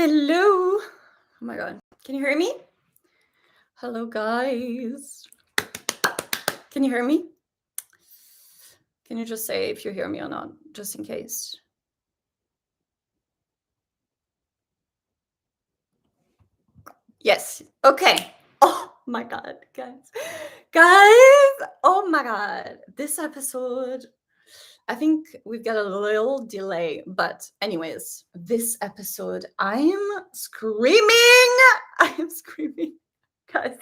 Hello. Oh my god. Can you hear me? Hello, guys. Can you hear me? Can you just say if you hear me or not, just in case? Yes. Okay. Oh my god, guys. Guys, oh my god. This episode, I think we've got a little delay, but anyways, this episode, I'm screaming. I am screaming. Guys,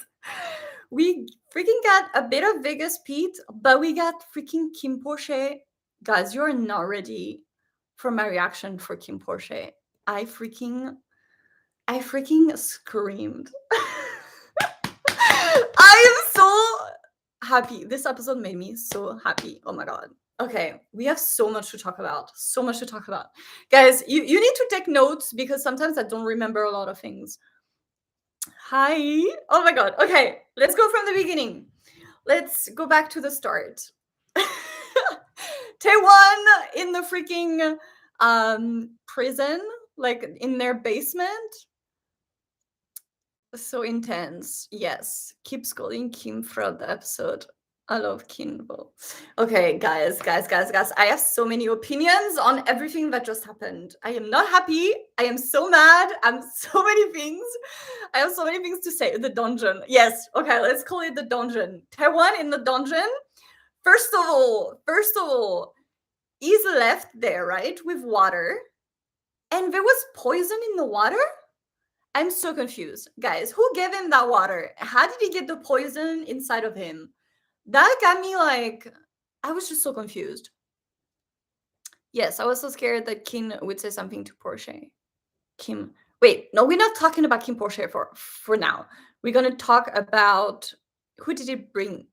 we freaking got a bit of Vegas Pete, but we got freaking KINNPORSCHE. Guys, you're not ready for my reaction for KINNPORSCHE. I freaking screamed. I am so happy. This episode made me so happy. Oh my god. Okay, we have so much to talk about. So much to talk about. Guys, you need to take notes because sometimes I don't remember a lot of things. Hi. Oh my god. Okay, let's go from the beginning. Let's go back to the start. Taewon in the freaking prison, like in their basement. So intense. Yes. Keep scolding Kim throughout the episode. I love Kinbo. Okay, guys. I have so many opinions on everything that just happened. I am not happy. I am so mad. I'm so many things. I have so many things to say. The dungeon. Yes. Okay, let's call it the dungeon. Taewon in the dungeon. First of all, he's left there, right? With water. And there was poison in the water? I'm so confused. Guys, who gave him that water? How did he get the poison inside of him? That got me like, I was just so confused. Yes, I was so scared that Kim would say something to Porsche. Kim. Wait, no, we're not talking about KINNPORSCHE for now. We're going to talk about, who did it bring?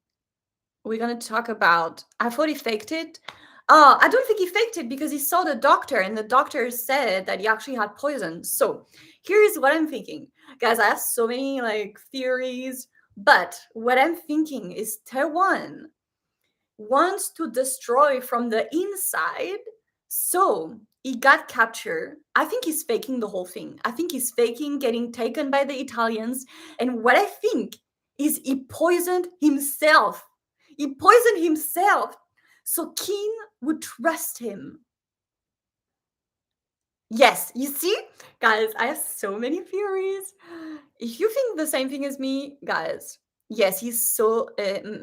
We're going to talk about, I thought he faked it. I don't think he faked it because he saw the doctor and the doctor said that he actually had poison. So here's what I'm thinking. Guys, I have so many like theories, but what I'm thinking is Taewon wants to destroy from the inside. So he got captured. I think he's faking the whole thing. I think he's faking getting taken by the Italians. And what I think is he poisoned himself. He poisoned himself so Kim would trust him. Yes, you see? Guys, I have so many theories. If you think the same thing as me, guys, yes, he's so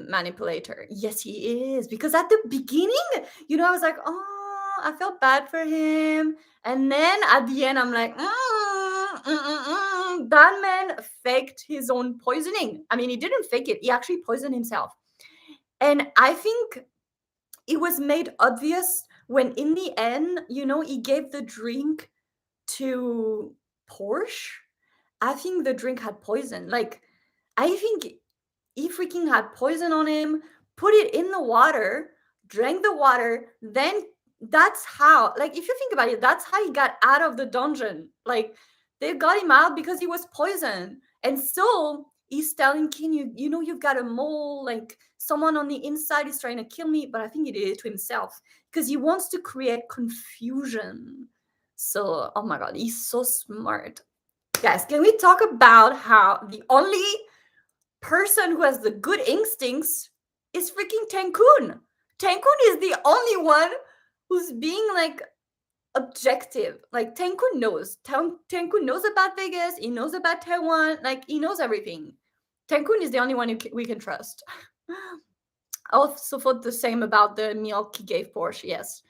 manipulator. Yes, he is. Because at the beginning, I was like, oh, I felt bad for him. And then at the end, I'm like, that man faked his own poisoning. I mean, he didn't fake it. He actually poisoned himself. And I think it was made obvious when in the end, he gave the drink to Porsche. I think the drink had poison. Like, I think he freaking had poison on him, put it in the water, drank the water, then that's how, like, if you think about it, that's how he got out of the dungeon. Like, they got him out because he was poisoned. And so he's telling Kim, you've got a mole, like someone on the inside is trying to kill me, but I think he did it to himself because he wants to create confusion. So, oh my god, he's so smart. Guys, can we talk about how the only person who has the good instincts is freaking Taekoon? Taekoon is the only one who's being like objective. Like Taekoon knows. Taekoon knows about Vegas. He knows about Taiwan. Like he knows everything. Taekoon is the only one we can trust. I also thought the same about the milk he gave Porsche. Yes,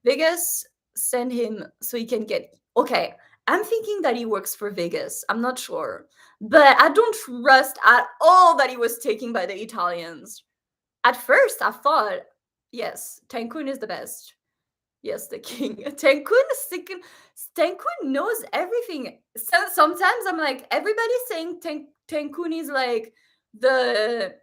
Vegas sent him so he can get. Okay, I'm thinking that he works for Vegas. I'm not sure, but I don't trust at all that he was taken by the Italians. At first, I thought, yes, Taekoon is the best. Yes, the king. Taekoon knows everything. So sometimes I'm like, everybody's saying Taekoon is like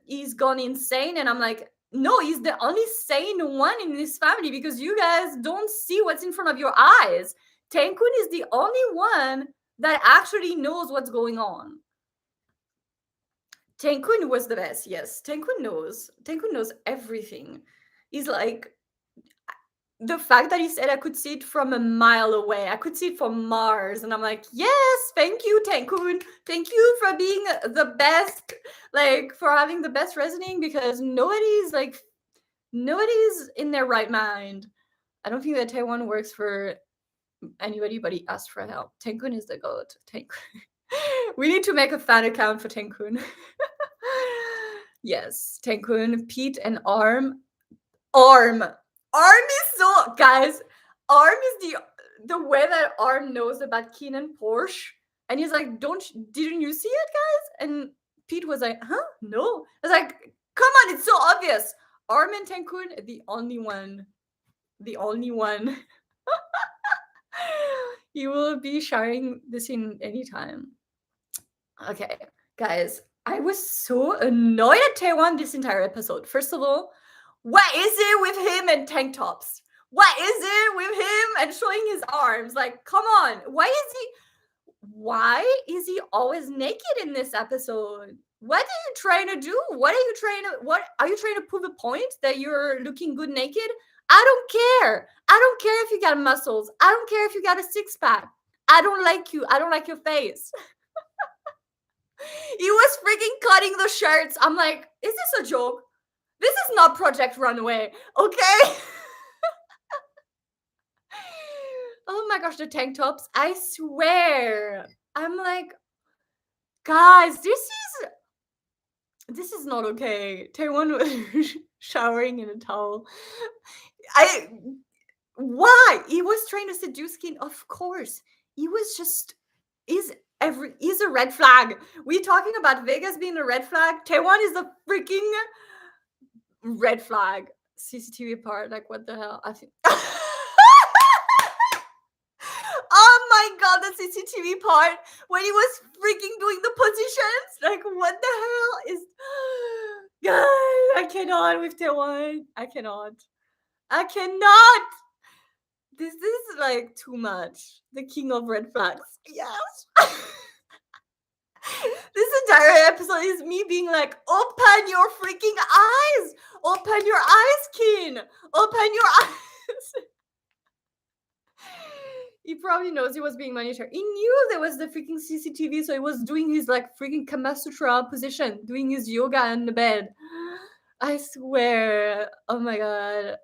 he's gone insane, and I'm like, no, he's the only sane one in this family because you guys don't see what's in front of your eyes. Taekoon is the only one that actually knows what's going on. Taekoon was the best. Yes, Taekoon knows. Taekoon knows everything. He's like, the fact that he said I could see it from a mile away, I could see it from Mars, and I'm like, yes, thank you, Tankun. Thank you for being the best, like for having the best reasoning, because nobody's in their right mind. I don't think that Taiwan works for anybody but he asked for help. Tankun is the goat. Tankun. We need to make a fan account for Tankun. Yes, Tankun, Pete, and Arm. Arm is so, guys. Arm is the way that Arm knows about KINNPORSCHE, and he's like, didn't you see it, guys? And Pete was like, huh? No. I was like, come on, it's so obvious. Arm and Tankun, the only one. You will be sharing this in any time. Okay, guys, I was so annoyed at Taiwan this entire episode. First of all, what is it with him and tank tops? What is it with him and showing his arms? Like, come on. Why is he always naked in this episode? What are you trying to do? What are you trying to prove a point that you're looking good naked? I don't care. I don't care if you got muscles. I don't care if you got a six-pack. I don't like you. I don't like your face. He was freaking cutting the shirts. I'm like, is this a joke? This is not Project Runway, okay? Oh my gosh, the tank tops. I swear. I'm like, guys, this is not okay. Taiwan was showering in a towel. Why? He was trying to seduce Kin, of course. He was just he's a red flag. We talking about Vegas being a red flag. Taiwan is a freaking red flag. CCTV part, like what the hell? I think. Oh my god, the CCTV part when he was freaking doing the positions. Like what the hell is? God, I cannot with Taiwan. I cannot. This is like too much. The king of red flags. Yes. This entire episode is me being like, open your freaking eyes. Open your eyes, Kin. Open your eyes. He probably knows he was being monitored. He knew there was the freaking CCTV, so he was doing his like freaking Kama Sutra position, doing his yoga in the bed. I swear. Oh my god.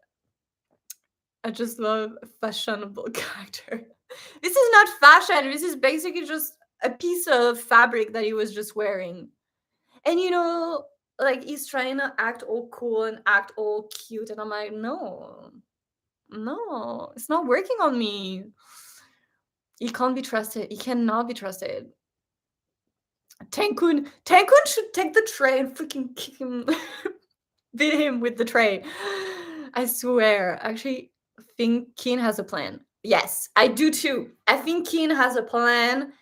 I just love a fashionable character. This is not fashion. This is basically just a piece of fabric that he was just wearing. And you know, like he's trying to act all cool and act all cute. And I'm like, no, it's not working on me. He can't be trusted. He cannot be trusted. Tankun should take the tray and freaking kick him, beat him with the tray. I swear. Actually, I think Kin has a plan. Yes, I do too. I think Kin has a plan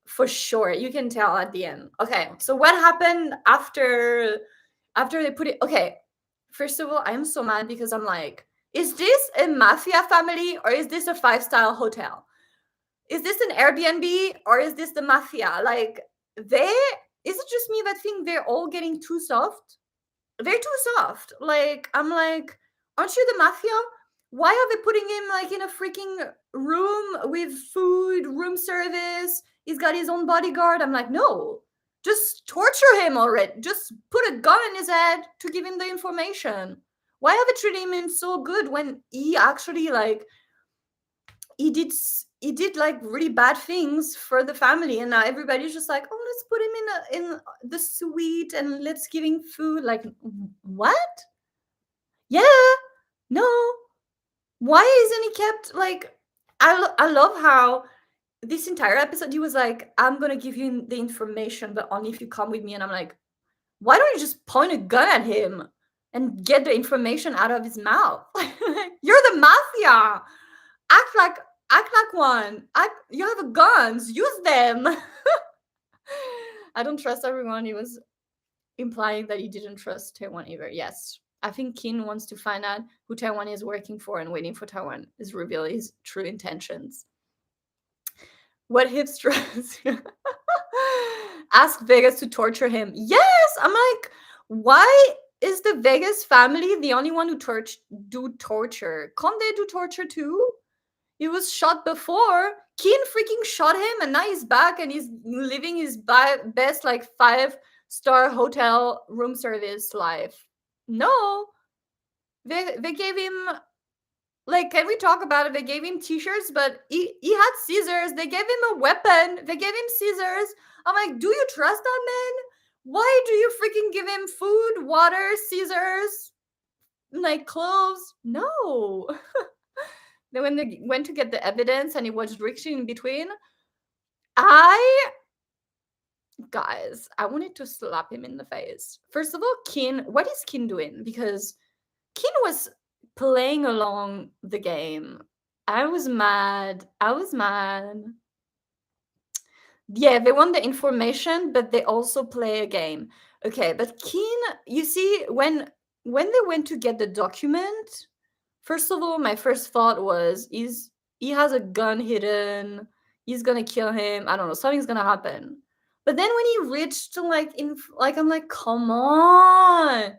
for sure. You can tell at the end. Okay, so what happened after they put it? Okay, first of all, I'm so mad because I'm like, is this a mafia family or is this a 5-star hotel? Is this an Airbnb or is this the mafia? Like, is it just me that think they're all getting too soft? They're too soft. Like, I'm like, aren't you the mafia? Why are they putting him like in a freaking room with food, room service? He's got his own bodyguard. I'm like, no, just torture him already. Just put a gun in his head to give him the information. Why are they treating him so good when he actually like he did like really bad things for the family, and now everybody's just like, oh, let's put him in the suite and let's give him food. Like, what? Yeah, no. Why isn't he kept like? I love how this entire episode he was like, I'm gonna give you the information, but only if you come with me. And I'm like, why don't you just point a gun at him and get the information out of his mouth? You're the mafia. Act like one. You have guns. Use them. I don't trust everyone. He was implying that he didn't trust Taiwan either. Yes. I think Kin wants to find out who Taiwan is working for and waiting for Taiwan is reveal his true intentions. What hipsters? Ask Vegas to torture him. Yes. I'm like, why is the Vegas family the only one who do torture? Can't they do torture too? He was shot before. Keen freaking shot him, and now he's back and he's living his best like 5-star hotel room service life. No, they gave him, like, can we talk about it? They gave him t-shirts, but he had scissors. They gave him a weapon. They gave him scissors. I'm like, do you trust that man? Why do you freaking give him food, water, scissors, like clothes? No. Then when they went to get the evidence and he was reaching in between, guys, I wanted to slap him in the face. First of all, what is Kin doing? Because Kin was playing along the game. I was mad. Yeah, they want the information, but they also play a game. Okay, but Kin, you see, when they went to get the document, first of all, my first thought was, he has a gun hidden. He's gonna kill him. I don't know. Something's gonna happen. But then when he reached I'm like, come on.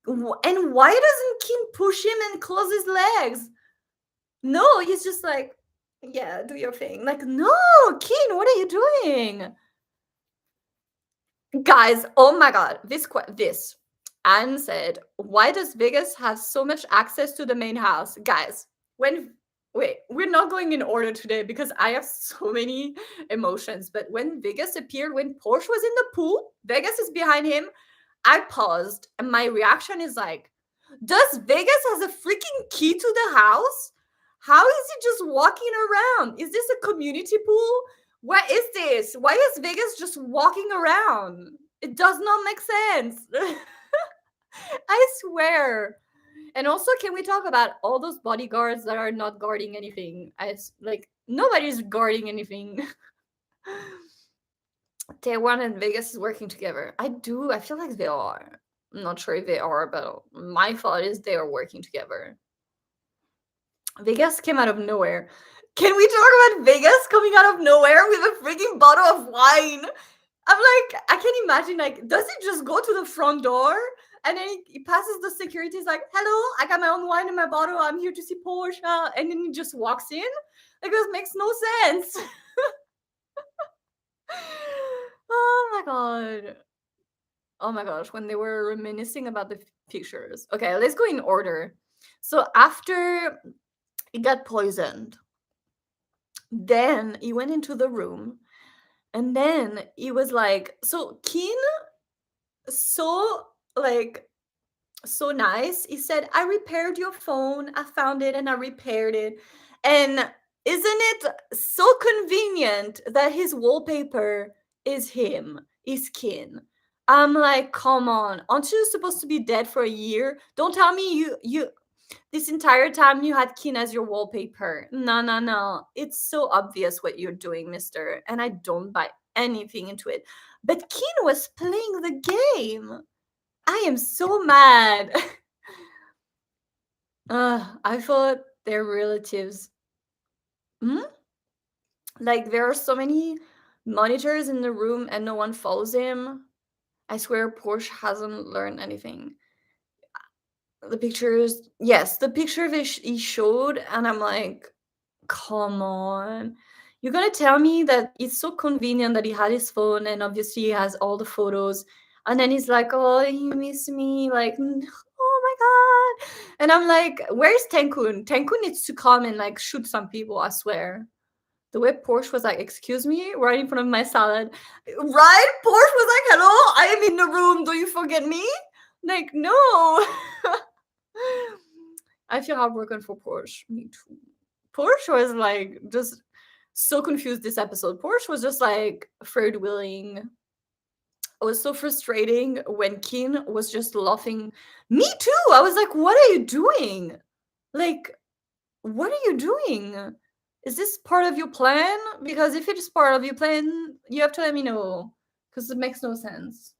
And why doesn't Kim push him and close his legs? No, he's just like, yeah, do your thing. Like, no, Kim, what are you doing? Guys, oh my god, this. Anne said, why does Vegas have so much access to the main house? Guys, wait, we're not going in order today because I have so many emotions. But when Vegas appeared, when Porsche was in the pool, Vegas is behind him. I paused and my reaction is like, does Vegas has a freaking key to the house? How is he just walking around? Is this a community pool? What is this? Why is Vegas just walking around? It does not make sense. I swear. And also, can we talk about all those bodyguards that are not guarding anything? Nobody's guarding anything. Taiwan and Vegas is working together. I feel like they are. I'm not sure if they are, but my thought is they are working together. Vegas came out of nowhere. Can we talk about Vegas coming out of nowhere with a freaking bottle of wine? I'm like, I can imagine, like, does he just go to the front door? And then he passes the security. He's like, hello, I got my own wine in my bottle. I'm here to see Porsche. And then he just walks in. Like, this makes no sense. Oh my god. Oh my gosh, when they were reminiscing about the pictures. Okay, let's go in order. So after he got poisoned, then he went into the room, and then he was like, so Keen, so nice. He said, I repaired your phone. I found it and I repaired it. And isn't it so convenient that his wallpaper is him, is Kin? I'm like, come on. Aren't you supposed to be dead for a year? Don't tell me you this entire time you had Kin as your wallpaper. No. It's so obvious what you're doing, mister. And I don't buy anything into it. But Kin was playing the game. I am so mad. I thought their relatives. Like, there are so many monitors in the room and no one follows him. I swear Porsche hasn't learned anything. The pictures, yes, the picture he showed, and I'm like, come on. You're gonna tell me that it's so convenient that he had his phone and obviously he has all the photos, and then he's like, oh, you miss me, like, oh my god. And I'm like, where's Tenkun? Tenkun needs to come and like shoot some people, I swear. The way Porsche was like, excuse me, right in front of my salad. Right? Porsche was like, hello, I am in the room, do you forget me? Like, no. I feel heartbroken for Porsche. Me too. Porsche was like just so confused this episode. Porsche was just like third wheeling. It was so frustrating when Kin was just laughing. Me too. I was like, what are you doing? Like, what are you doing? Is this part of your plan? Because if it is part of your plan, you have to let me know. Because it makes no sense.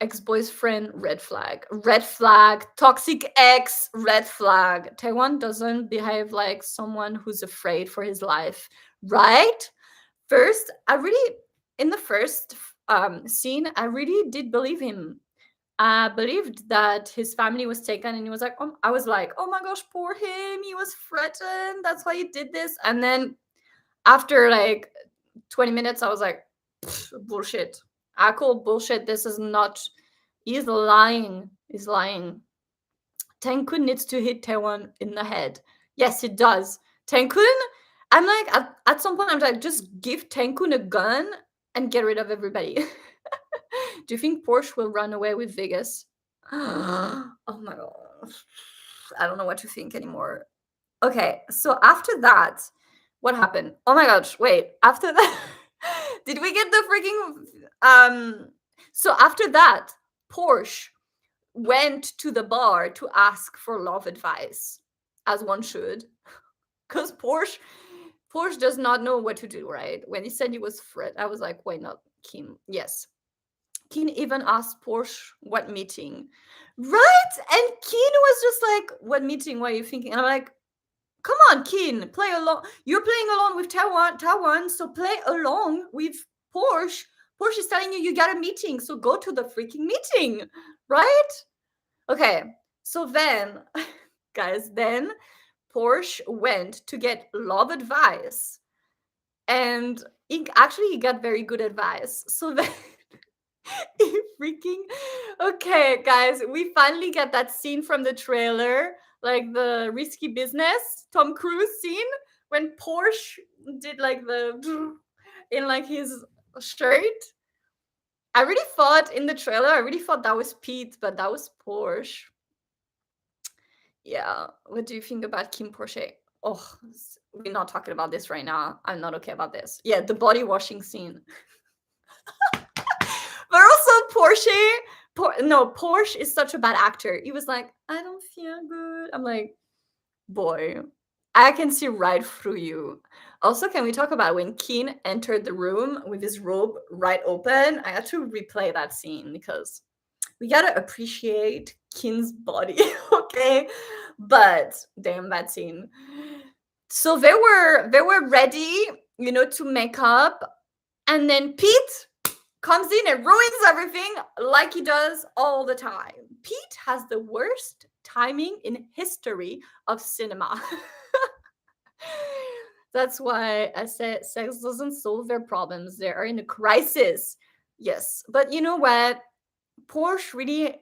Ex-boyfriend, red flag. Red flag. Toxic ex, red flag. Taiwan doesn't behave like someone who's afraid for his life, right? First, in the first scene, I really did believe him. believed that his family was taken, and he was like, I was like, oh my gosh, poor him, he was threatened, that's why he did this. And then after like 20 minutes I was like, bullshit, I call bullshit, this is not, he's lying. Taenkun needs to hit Taewon in the head. Yes, it does. Taenkun, I'm like, at some point, I'm like, just give Taenkun a gun and get rid of everybody. Do you think Porsche will run away with Vegas? Oh my god. I don't know what to think anymore. Okay, so after that, what happened? Oh my gosh, wait. After that, did we get the freaking so after that, Porsche went to the bar to ask for love advice, as one should, because Porsche does not know what to do, right? When he said he was Fred, I was like, wait, not Kim. Yes. Kim even asked Porsche what meeting, right? And Kim was just like, what meeting? What are you thinking? And I'm like, come on, Kim, play along. You're playing along with Taewon, so play along with Porsche. Porsche is telling you got a meeting, so go to the freaking meeting, right? Okay, so then, guys, then Porsche went to get love advice, and he got very good advice. So then, he freaking, okay, guys, we finally get that scene from the trailer, like the risky business Tom Cruise scene when Porsche did like the in like his shirt. I really thought in the trailer, that was Pete, but that was Porsche. Yeah. What do you think about KINNPORSCHE? Oh, we're not talking about this right now. I'm not okay about this. Yeah, the body washing scene. But also Porsche is such a bad actor. He was like, I don't feel good. I'm like, boy, I can see right through you. Also, can we talk about when Keen entered the room with his robe right open? I had to replay that scene because we gotta appreciate Keen's body, okay? But damn that scene. So they were ready, to make up, and then Pete comes in and ruins everything like he does all the time. Pete has the worst timing in history of cinema. That's why I said sex doesn't solve their problems. They are in a crisis. Yes, but you know what? Porsche really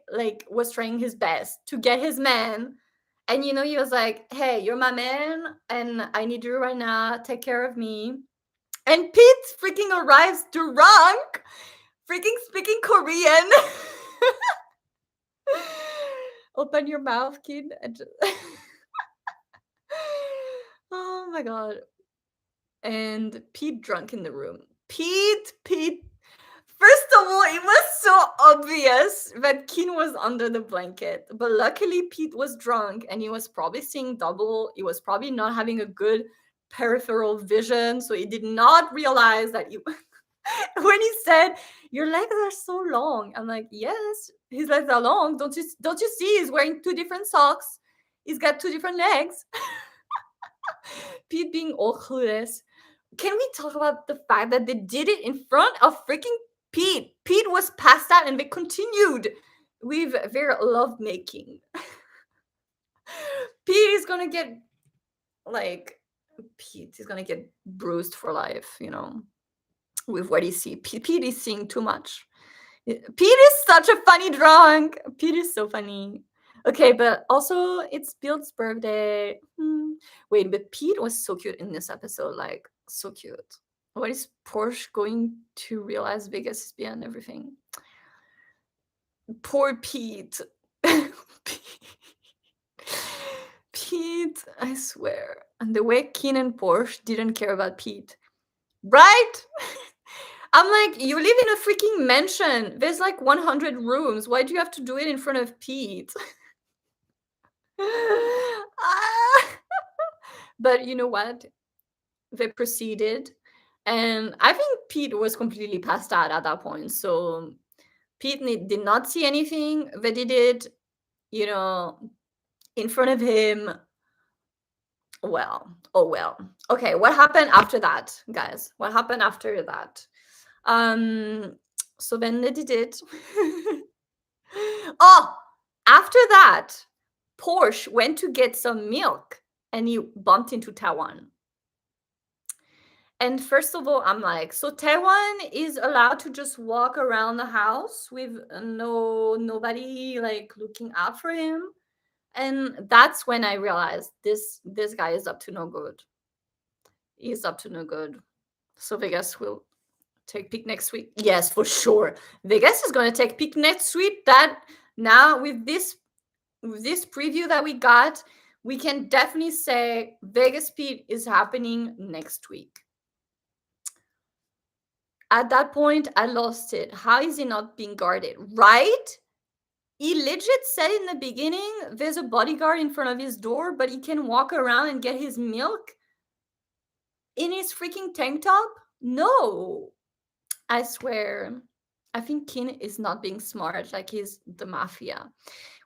was trying his best to get his man, and he was like, hey, you're my man and I need you right now, take care of me. And Pete freaking arrives drunk, freaking speaking Korean. Open your mouth, kid. Oh my god. And Pete drunk in the room. Pete. First of all, it was so obvious that Keen was under the blanket. But luckily, Pete was drunk and he was probably seeing double. He was probably not having a good peripheral vision. So he did not realize that when he said, your legs are so long. I'm like, yes, his legs are long. Don't you see he's wearing 2 different socks? He's got 2 different legs. Pete being all clueless. Can we talk about the fact that they did it in front of freaking Pete? Pete was passed out and they continued with their lovemaking. Pete is gonna get bruised for life, with what he sees. Pete is seeing too much. Pete is such a funny drunk. Pete is so funny. Okay, but also it's Bill's birthday. Wait, but Pete was so cute in this episode, so cute. What is Porsche going to realize Vegas is beyond everything? Poor Pete. Pete, I swear. And the way Keen and Porsche didn't care about Pete. Right? I'm like, you live in a freaking mansion. There's 100 rooms. Why do you have to do it in front of Pete? But you know what? They proceeded. And I think Pete was completely passed out at that point. So Pete did not see anything. They did it, in front of him. Well, oh well. Okay, what happened after that, guys? What happened after that? So then they did it. Oh, after that, Porsche went to get some milk and he bumped into Taiwan. And first of all, I'm like, so Taiwan is allowed to just walk around the house with nobody like looking out for him. And that's when I realized this guy is up to no good. He's up to no good. So Vegas will take pick next week. Yes, for sure. Vegas is going to take pick next week. That now with this preview that we got, we can definitely say Vegas Pete is happening next week. At that point, I lost it. How is he not being guarded? Right? He legit said in the beginning there's a bodyguard in front of his door, but he can walk around and get his milk in his freaking tank top? No. I swear. I think Kin is not being smart, like he's the mafia.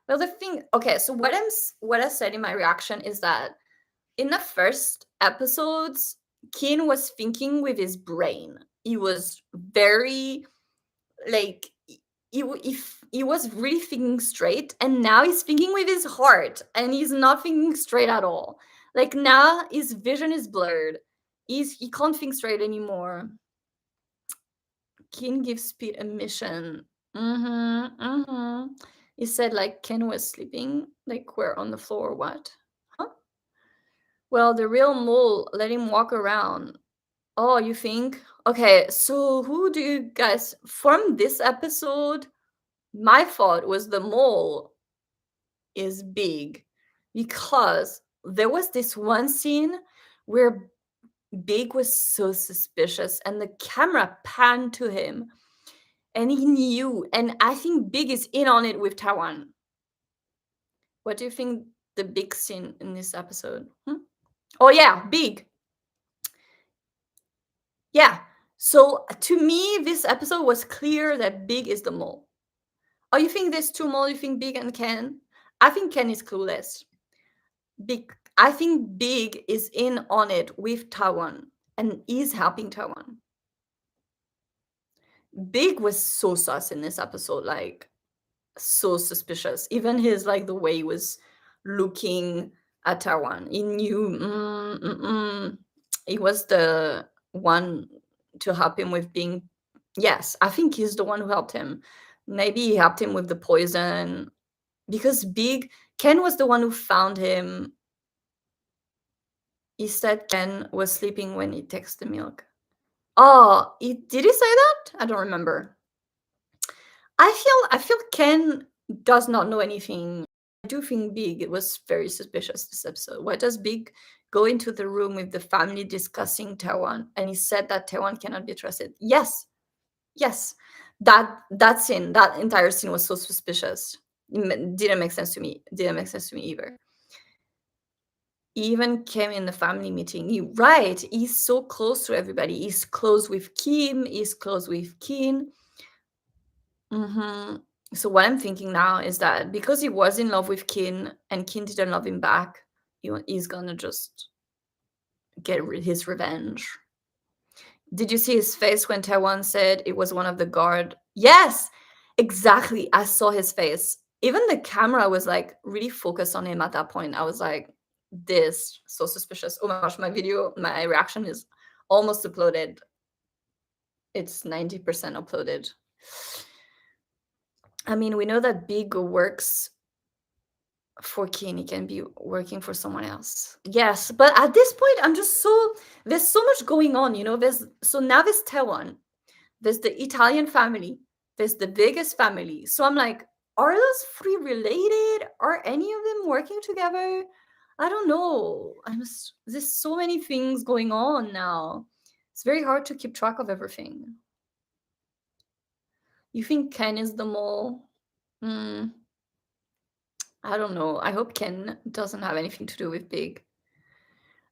Well, the thing, okay, so what I said in my reaction is that in the first episodes, Kin was thinking with his brain. He was very like he was really thinking straight, and now he's thinking with his heart, and he's not thinking straight at all. Like now his vision is blurred. He can't think straight anymore. Kin gives Pete a mission. He said like Ken was sleeping, like we're on the floor. What? Huh? Well, the real mole let him walk around. Oh, you think? Okay, so who do you guys from this episode? My thought was the mole is big because there was this one scene where Big was so suspicious and the camera panned to him and he knew. And I think Big is in on it with Taiwan. What do you think the big scene in this episode? Oh, yeah, Big. Yeah. So to me, this episode was clear that Big is the mole. Oh, you think there's two moles? You think Big and Ken? I think Ken is clueless. I think Big is in on it with Taiwan and is helping Taiwan. Big was so sus in this episode, like so suspicious. Even his like the way he was looking at Taiwan. He knew he was the one to help him with being. Yes, I think he's the one who helped him. Maybe he helped him with the poison because Ken was the one who found him. He said Ken was sleeping when he takes the milk. Oh, did he say that? I don't remember. I feel Ken does not know anything. I do think Big was very suspicious this episode. Why does Big go into the room with the family discussing Taiwan? And he said that Taiwan cannot be trusted. Yes. That scene, that entire scene was so suspicious. It didn't make sense to me. Didn't make sense to me either. He even came in the family meeting. Right. He's so close to everybody. He's close with Kim. He's close with Kin. So what I'm thinking now is that because he was in love with Kin and Kin didn't love him back, he's gonna just get his revenge. Did you see his face when Taiwan said it was one of the guard? Yes, exactly. I saw his face. Even the camera was like really focused on him at that point. I was like, this so suspicious. Oh my gosh, my reaction is almost uploaded. It's 90% uploaded. I mean, we know that Big works for Kin. He can be working for someone else. Yes, but at this point, there's so much going on, now there's Taiwan, there's the Italian family, there's the Vegas family. So I'm like, are those three related? Are any of them working together? I don't know. There's so many things going on now. It's very hard to keep track of everything. You think Ken is the mole? I don't know. I hope Ken doesn't have anything to do with Big.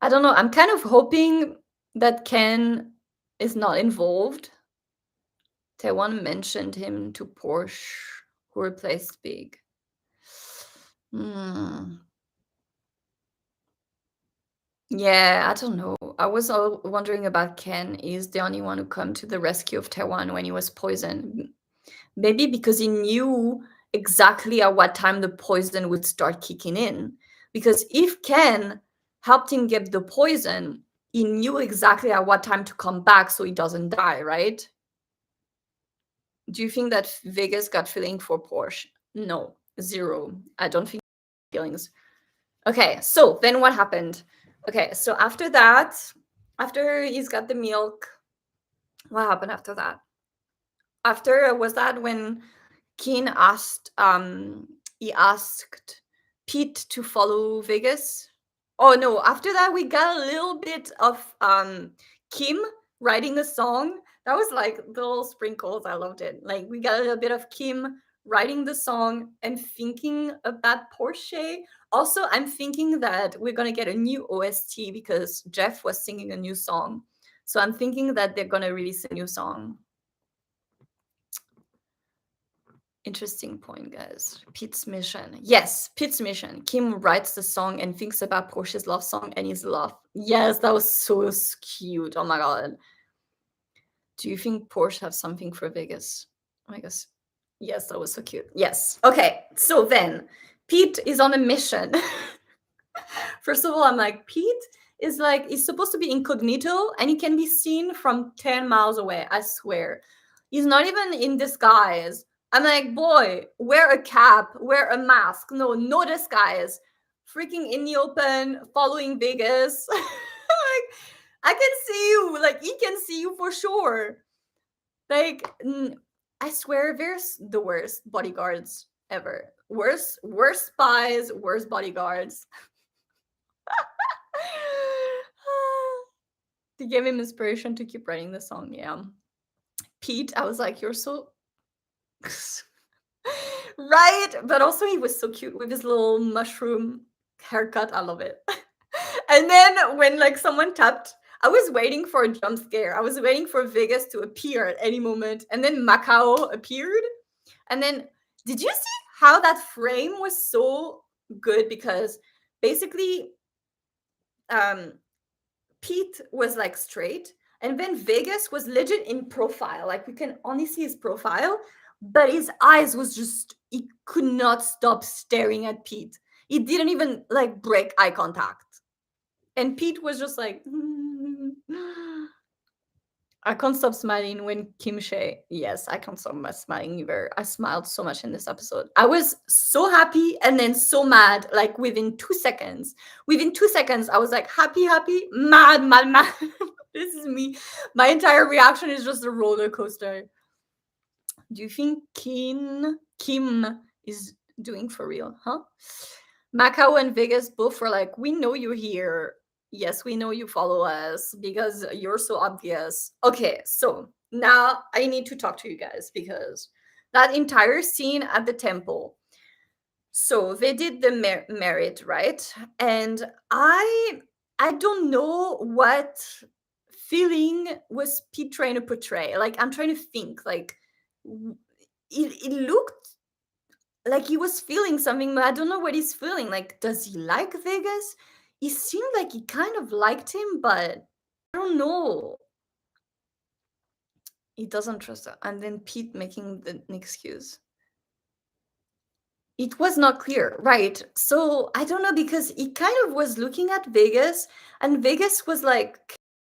I don't know. I'm kind of hoping that Ken is not involved. Taiwan mentioned him to Porsche, who replaced Big. Yeah, I don't know. I was wondering about Ken. He's the only one who come to the rescue of Taiwan when he was poisoned. Maybe because he knew exactly at what time the poison would start kicking in. Because if Ken helped him get the poison, he knew exactly at what time to come back so he doesn't die, right? Do you think that Vegas got feeling for Porsche? No, zero. I don't think feelings. Okay, so then what happened? Okay, so after that, after he's got the milk, what happened after that? After was that when Keen asked he asked Pete to follow Vegas? Oh no, after that we got a little bit of Kim writing the song. That was like the little sprinkles. I loved it. Like we got a little bit of Kim writing the song and thinking about Porsche. Also, I'm thinking that we're gonna get a new OST because Jeff was singing a new song. So I'm thinking that they're gonna release a new song. Interesting point, guys. Pete's mission. Yes, Pete's mission. Kim writes the song and thinks about Porsche's love song and his love. Yes, that was so cute. Oh my god. Do you think Porsche have something for Vegas? I guess. Yes, that was so cute. Yes. Okay, so then Pete is on a mission. First of all, I'm like, Pete is like, he's supposed to be incognito and he can be seen from 10 miles away. I swear. He's not even in disguise. I'm like, boy, wear a cap, wear a mask. No disguise. Freaking in the open, following Vegas. Like, I can see you. Like, he can see you for sure. Like, I swear, there's the worst bodyguards ever. Worst spies, worst bodyguards. To give him inspiration to keep writing the song, yeah. Pete, I was like, you're so right, but also he was so cute with his little mushroom haircut. I love it. And then when like someone tapped, I was waiting for a jump scare. I was waiting for Vegas to appear at any moment, and then Macau appeared. And then did you see how that frame was so good? Because basically Pete was like straight, and then Vegas was legit in profile. Like we can only see his profile, but his eyes was just, he could not stop staring at Pete. He didn't even like break eye contact. And Pete was just like, I can't stop smiling when Kim Shay. Yes, I can't stop smiling either. I smiled so much in this episode. I was so happy and then so mad, like within 2 seconds. Within 2 seconds, I was like happy, mad. This is me. My entire reaction is just a roller coaster. Do you think Kim is doing for real? Huh? Macau and Vegas both were like, we know you're here. Yes, we know you follow us because you're so obvious. Okay, so now I need to talk to you guys because that entire scene at the temple. So they did the merit, right? And I don't know what feeling was Pete trying to portray. Like I'm trying to think. Like it looked like he was feeling something, but I don't know what he's feeling. Like, does he like Vegas? It seemed like he kind of liked him, but I don't know. He doesn't trust her. And then Pete making an excuse. It was not clear, right? So I don't know, because he kind of was looking at Vegas, and Vegas was like,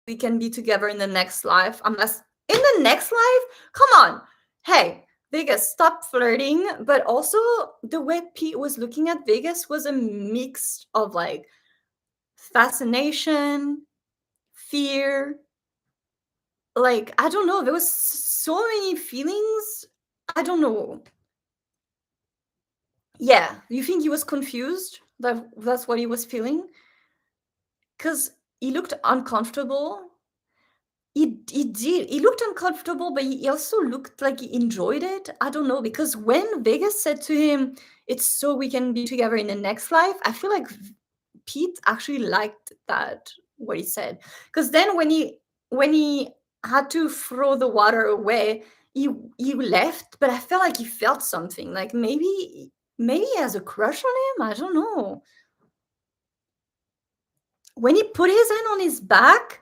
we can be together in the next life. Unless in the next life? Come on. Hey, Vegas, stop flirting. But also the way Pete was looking at Vegas was a mix of like fascination, fear. Like, I don't know. There was so many feelings. I don't know. Yeah, you think he was confused? That's what he was feeling? Because he looked uncomfortable. He did. He looked uncomfortable, but he also looked like he enjoyed it. I don't know, because when Vegas said to him, it's so we can be together in the next life, I feel like Pete actually liked that, what he said. Because then when he had to throw the water away, he left, but I felt like he felt something. Like maybe he has a crush on him. I don't know. When he put his hand on his back,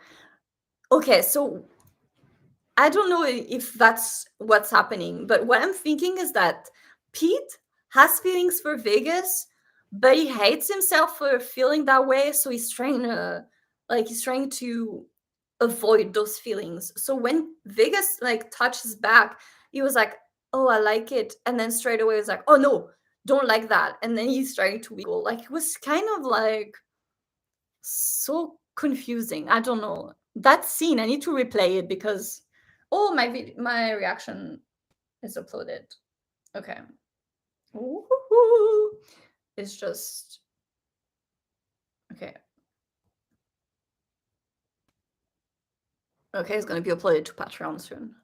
okay, so I don't know if that's what's happening, but what I'm thinking is that Pete has feelings for Vegas, but he hates himself for feeling that way. So he's trying to avoid those feelings. So when Vegas like touches back, he was like, "Oh, I like it," and then straight away was like, "Oh no, don't like that," and then he's trying to wiggle. Like it was kind of like so confusing. I don't know that scene. I need to replay it because my reaction is uploaded. Okay. Woo-hoo-hoo. It's just okay. Okay, it's gonna be uploaded to Patreon soon.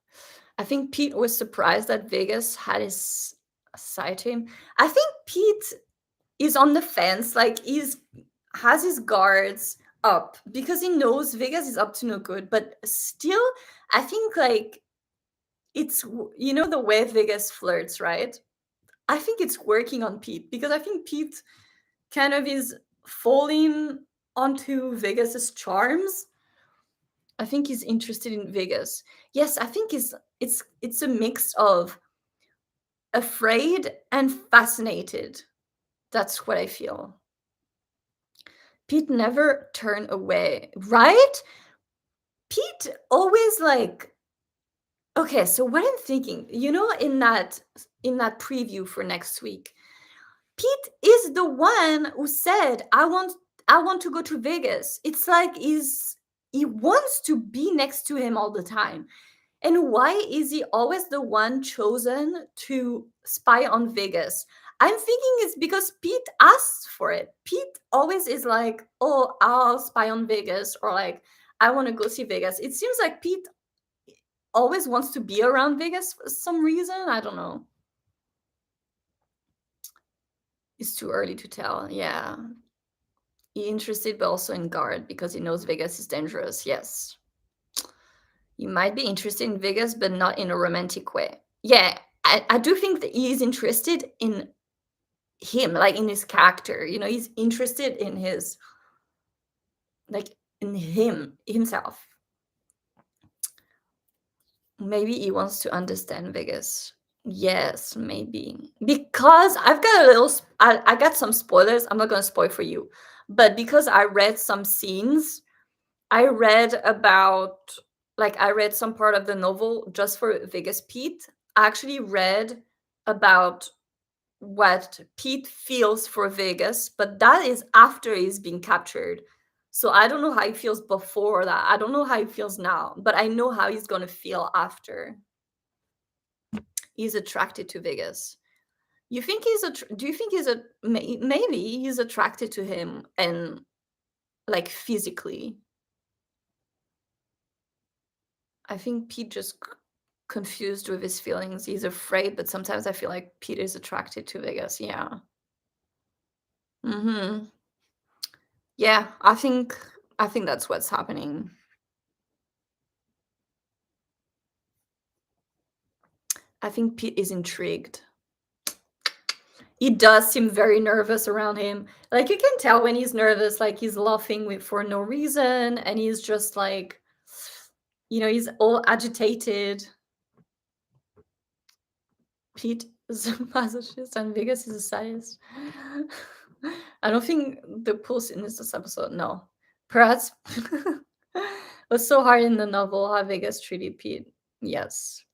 I think Pete was surprised that Vegas had his side to him. I think Pete is on the fence, like has his guards up because he knows Vegas is up to no good, but still, I think like it's the way Vegas flirts, right? I think it's working on Pete because I think Pete kind of is falling onto Vegas's charms. I think he's interested in Vegas. Yes, I think it's a mix of afraid and fascinated. That's what I feel. Pete never turned away, right? Pete always like okay, so what I'm thinking, in that preview for next week, Pete is the one who said, I want to go to Vegas. It's like he wants to be next to him all the time. And why is he always the one chosen to spy on Vegas? I'm thinking it's because Pete asks for it. Pete always is like, "Oh, I'll spy on Vegas," or like, "I want to go see Vegas." It seems like Pete always wants to be around Vegas for some reason. I don't know. It's too early to tell. Yeah. He interested, but also in guard because he knows Vegas is dangerous. Yes. You might be interested in Vegas, but not in a romantic way. Yeah, I do think that he is interested in him, like in his character. He's interested in his, like, in himself. Maybe he wants to understand Vegas. Yes, maybe. Because I've got I got some spoilers. I'm not going to spoil for you. But because I read some scenes, I read some part of the novel just for Vegas Pete. I actually read about what Pete feels for Vegas, but that is after he's been captured. So I don't know how he feels before that. I don't know how he feels now, but I know how he's going to feel after. He's attracted to Vegas. You think do you think maybe he's attracted to him and like physically? I think Pete just confused with his feelings. He's afraid, but sometimes I feel like Pete is attracted to Vegas. Yeah. Yeah, I think that's what's happening. I think Pete is intrigued. He does seem very nervous around him. Like you can tell when he's nervous, like he's laughing for no reason, and he's just like, he's all agitated. Pete is a masochist and Vegas is a sadist. I don't think the pulse in this episode. No, perhaps it was so hard in the novel how Vegas treated Pete. Yes.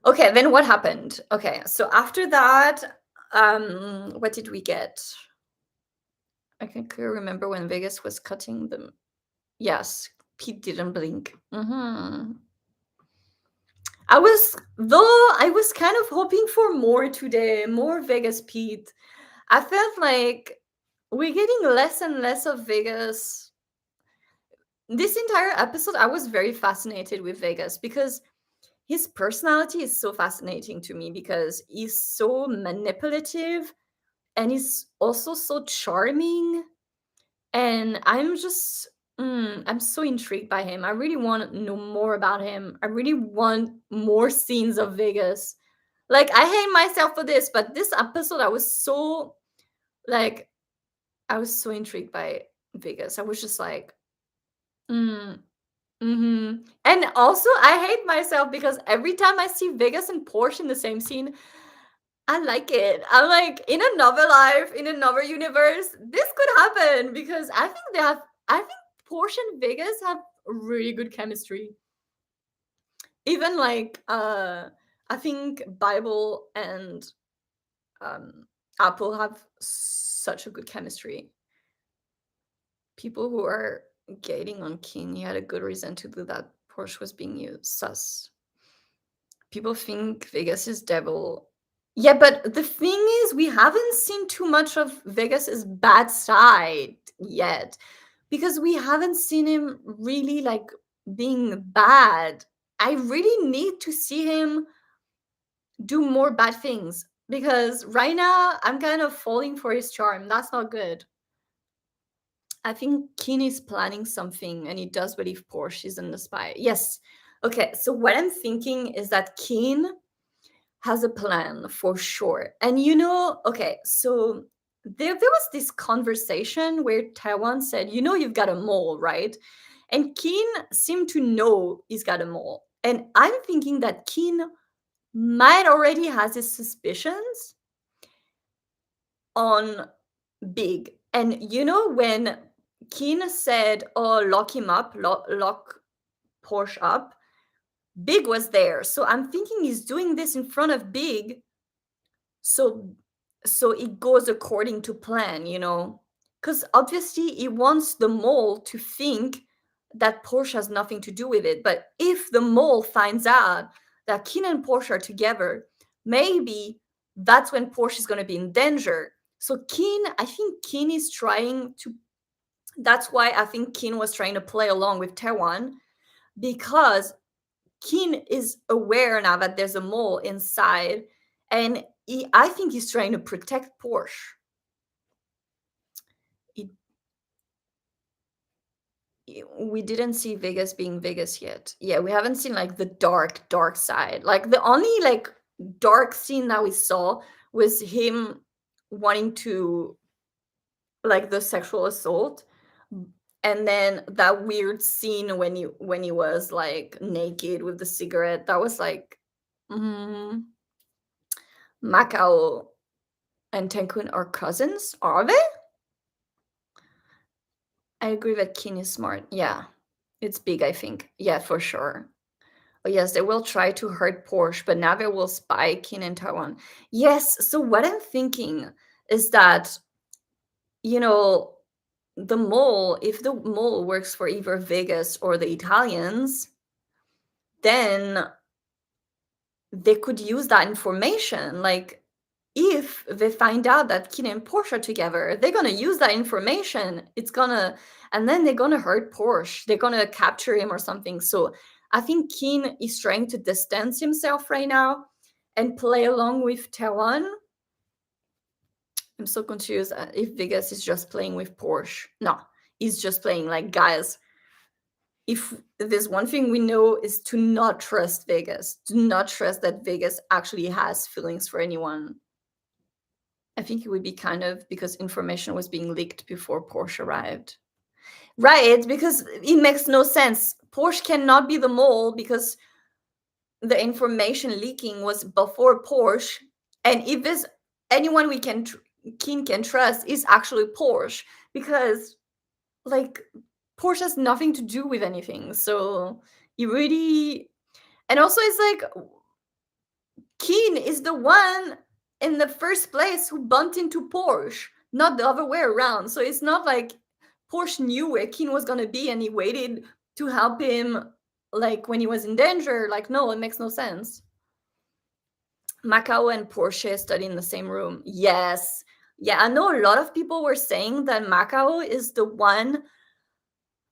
Okay, then what happened? Okay, so after that, what did we get? I can clearly remember when Vegas was cutting them. Yes, Pete didn't blink. I was kind of hoping for more today, more Vegas Pete. I felt like we're getting less and less of Vegas. This entire episode, I was very fascinated with Vegas because his personality is so fascinating to me because he's so manipulative and he's also so charming. And I'm so intrigued by him. I really want to know more about him. I really want more scenes of Vegas. Like, I hate myself for this, but this episode, I was so intrigued by Vegas. I was just like, mm, and also, I hate myself because every time I see Vegas and Porsche in the same scene, I like it. I'm like, in another life, in another universe, this could happen because I think Porsche and Vegas have really good chemistry. Even like, I think Bible and um, Apple have such a good chemistry. People who are gating on Kini had a good reason to do that. Porsche was being used. Sus. People think Vegas is devil. Yeah, but the thing is, we haven't seen too much of Vegas's bad side yet because we haven't seen him really like being bad. I really need to see him do more bad things because right now I'm kind of falling for his charm. That's not good. I think Keen is planning something and he does believe Porsche is in the spy. Yes. Okay, so what I'm thinking is that Keen has a plan for sure. And okay, so there was this conversation where Taiwan said, you've got a mole, right? And Keen seemed to know he's got a mole. And I'm thinking that Keen might already has his suspicions on Big. And when Keen said, "Oh, lock him up, lock Porsche up," Big was there. So I'm thinking he's doing this in front of Big, so it goes according to plan, because obviously he wants the mole to think that Porsche has nothing to do with it. But if the mole finds out that Keen and Porsche are together, maybe that's when Porsche is going to be in danger. So I think Keen is trying to. That's why I think Keen was trying to play along with Taiwan, because Keen is aware now that there's a mole inside, and I think he's trying to protect Porsche. We didn't see Vegas being Vegas yet. Yeah, we haven't seen like the dark side. Like the only like dark scene that we saw was him wanting to, like, the sexual assault, and then that weird scene when he was like naked with the cigarette. That was like, Macau and Cancun are cousins, are they? I agree that Keen is smart. Yeah, it's big, I think. Yeah, for sure. Oh, yes, they will try to hurt Porsche, but now they will spy Keen in Taiwan. Yes, so what I'm thinking is that, the mole, if the mole works for either Vegas or the Italians, then they could use that information. Like, if they find out that Keen and Porsche are together, they're gonna use that information. And then they're gonna hurt Porsche. They're gonna capture him or something. So I think Keen is trying to distance himself right now and play along with Taiwan. I'm so confused if Vegas is just playing with Porsche. No, he's just playing like, guys, if there's one thing we know is to not trust Vegas. Do not trust that Vegas actually has feelings for anyone. I think it would be kind of because information was being leaked before Porsche arrived. Right, because it makes no sense. Porsche cannot be the mole because the information leaking was before Porsche. And if there's anyone Keen can trust, is actually Porsche, because like Porsche has nothing to do with anything. So you really, and also it's like Keen is the one in the first place who bumped into Porsche, not the other way around. So it's not like Porsche knew where Keen was gonna be and he waited to help him, like, when he was in danger. Like, no, it makes no sense. Macau and Porsche study in the same room. Yes. Yeah, I know a lot of people were saying that Macau is the one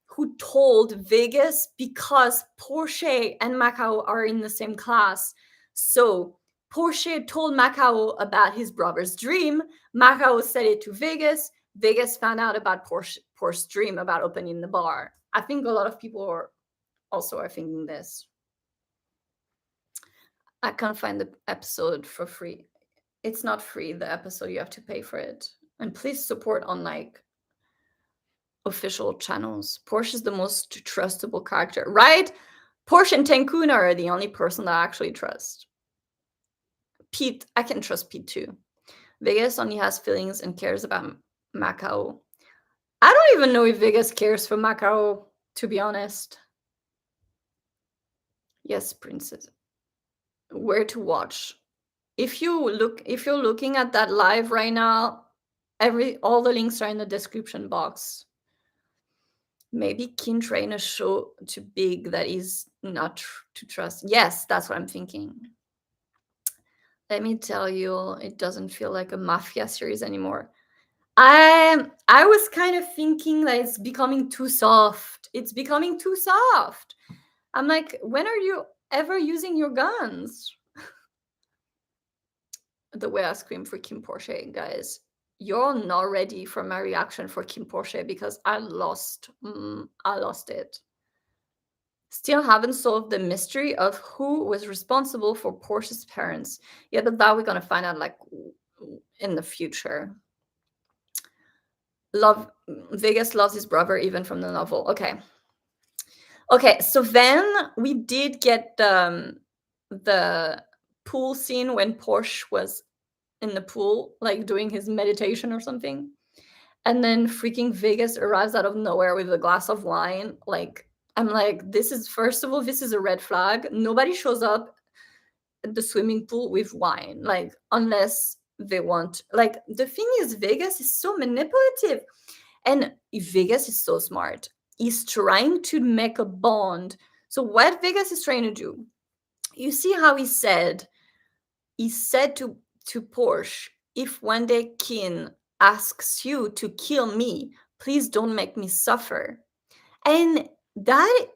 who told Vegas because Porsche and Macau are in the same class. So Porsche told Macau about his brother's dream. Macau said it to Vegas. Vegas found out about Porsche's dream about opening the bar. I think a lot of people are thinking this. I can't find the episode for free. It's not free, the episode. You have to pay for it. And please support on like official channels. Porsche is the most trustable character, right? Porsche and Cancun are the only person that I actually trust. Pete, I can trust Pete too. Vegas only has feelings and cares about Macau. I don't even know if Vegas cares for Macau, to be honest. Yes, princess. Where to watch? If you're looking at that live right now, all the links are in the description box. Maybe Kin train a show too big that is not to trust. Yes, that's what I'm thinking. Let me tell you, it doesn't feel like a mafia series anymore. I was kind of thinking that it's becoming too soft. It's becoming too soft. I'm like, when are you ever using your guns? The way I scream for KINNPORSCHE, guys. You're not ready for my reaction for KINNPORSCHE because I lost it. Still haven't solved the mystery of who was responsible for Porsche's parents. Yeah, but that we're gonna find out like in the future. Vegas loves his brother even from the novel. Okay, so then we did get the pool scene when Porsche was in the pool, like doing his meditation or something. And then freaking Vegas arrives out of nowhere with a glass of wine. Like, I'm like, first of all, this is a red flag. Nobody shows up at the swimming pool with wine, like, unless they want. Like, the thing is, Vegas is so manipulative. And Vegas is so smart. He's trying to make a bond. So, what Vegas is trying to do, you see how he said to Porsche, if one day Kin asks you to kill me, please don't make me suffer. And that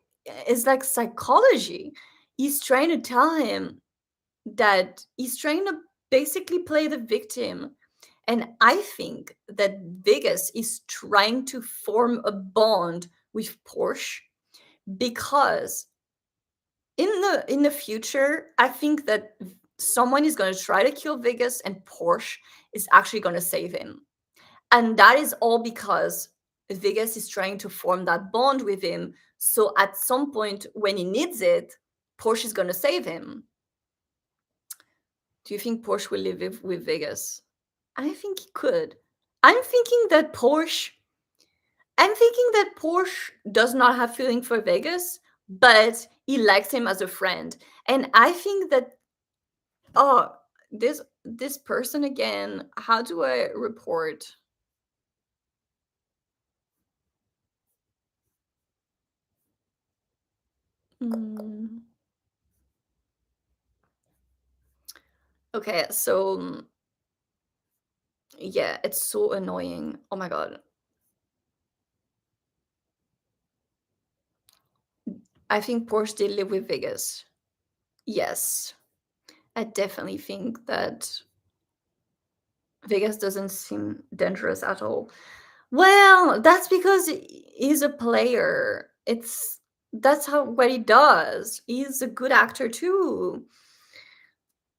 is like psychology. He's trying to tell him that he's trying to basically play the victim. And I think that Vegas is trying to form a bond with Porsche because in the future, I think that someone is going to try to kill Vegas and Porsche is actually going to save him. And that is all because Vegas is trying to form that bond with him. So at some point when he needs it, Porsche is going to save him. Do you think Porsche will live with Vegas? I think he could. I'm thinking that Porsche does not have feeling for Vegas, but he likes him as a friend. And I think that this person again, how do I report? Okay, so yeah, it's so annoying. Oh my god. I think Porsche did live with Vegas. Yes. I definitely think that Vegas doesn't seem dangerous at all. Well, that's because he's a player. That's what he does. He's a good actor too.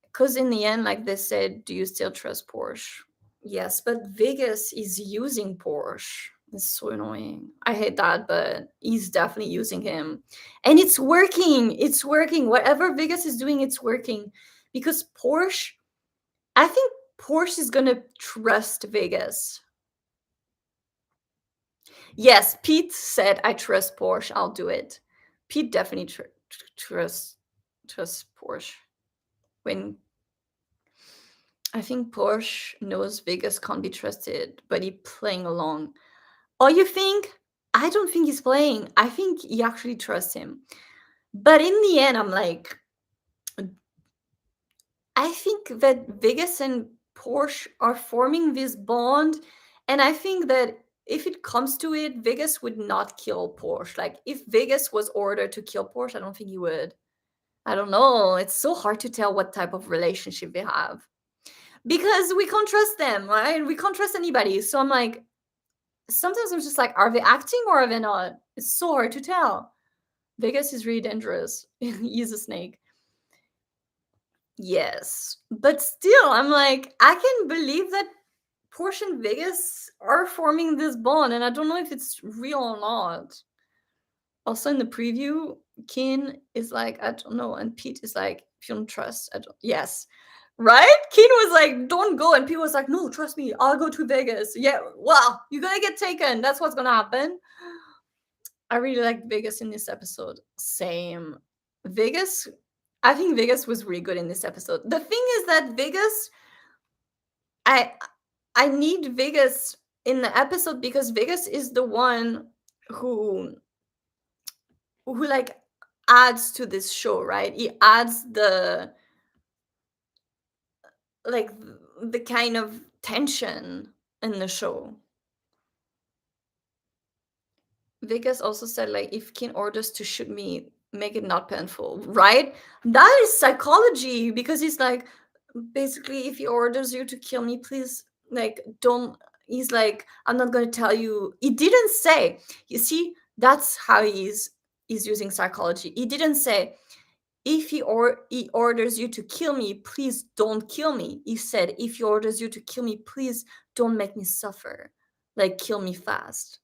Because in the end, like they said, do you still trust Porsche? Yes, but Vegas is using Porsche. It's so annoying. I hate that, but he's definitely using him. And it's working. It's working. Whatever Vegas is doing, it's working. Because I think Porsche is going to trust Vegas. Yes, Pete said, I trust Porsche. I'll do it. Pete definitely trusts Porsche. When I think Porsche knows Vegas can't be trusted, but he's playing along. Oh, you think? I don't think he's playing. I think he actually trusts him. But in the end, I'm like, I think that Vegas and Porsche are forming this bond. And I think that if it comes to it, Vegas would not kill Porsche. Like, if Vegas was ordered to kill Porsche, I don't think he would. I don't know. It's so hard to tell what type of relationship they have because we can't trust them, right? We can't trust anybody. So I'm like, sometimes I'm just like, are they acting or are they not? It's so hard to tell. Vegas is really dangerous. He's a snake. Yes. But still, I'm like, I can believe that Porsche and Vegas are forming this bond, and I don't know if it's real or not. Also, in the preview, Kin is like, I don't know, and Pete is like, if you don't trust, I don't. Yes. right? Keen was like, don't go. And people was like, no, trust me, I'll go to Vegas. Yeah, well, you're gonna get taken. That's what's gonna happen. I really liked Vegas in this episode. Same. Vegas, I think Vegas was really good in this episode. The thing is that Vegas, I I need Vegas in the episode because Vegas is the one who like adds to this show, right? He adds the like the kind of tension in the show. Vegas also said, like, if Kin orders to shoot me, make it not painful, right? That is psychology because he's like, basically, if he orders you to kill me, please, like, don't. He's like, I'm not going to tell you. He didn't say, you see, that's how he's using psychology. He didn't say, if he orders you to kill me, please don't kill me. He said, if he orders you to kill me, please don't make me suffer. Like, kill me fast.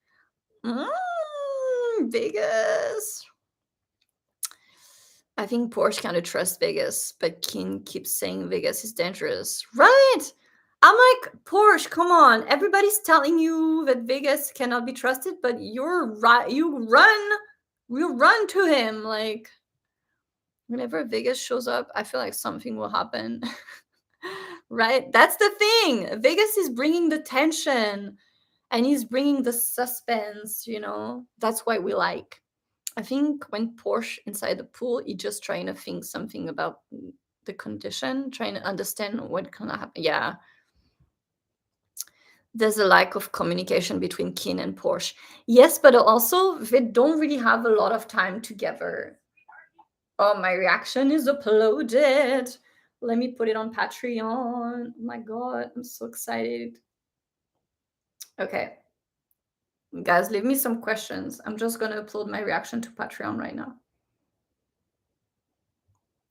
Vegas. I think Porsche kind of trusts Vegas, but King keeps saying Vegas is dangerous. Right? I'm like, Porsche, come on. Everybody's telling you that Vegas cannot be trusted, but you're right. You run to him. Like, whenever Vegas shows up, I feel like something will happen. Right? That's the thing. Vegas is bringing the tension and he's bringing the suspense, you know? That's why we like. I think when Porsche inside the pool, he's just trying to think something about the condition, trying to understand what can happen. Yeah. There's a lack of communication between Kin and Porsche. Yes, but also they don't really have a lot of time together. Oh, my reaction is uploaded. Let me put it on Patreon. Oh my God, I'm so excited. Okay. Guys, leave me some questions. I'm just going to upload my reaction to Patreon right now.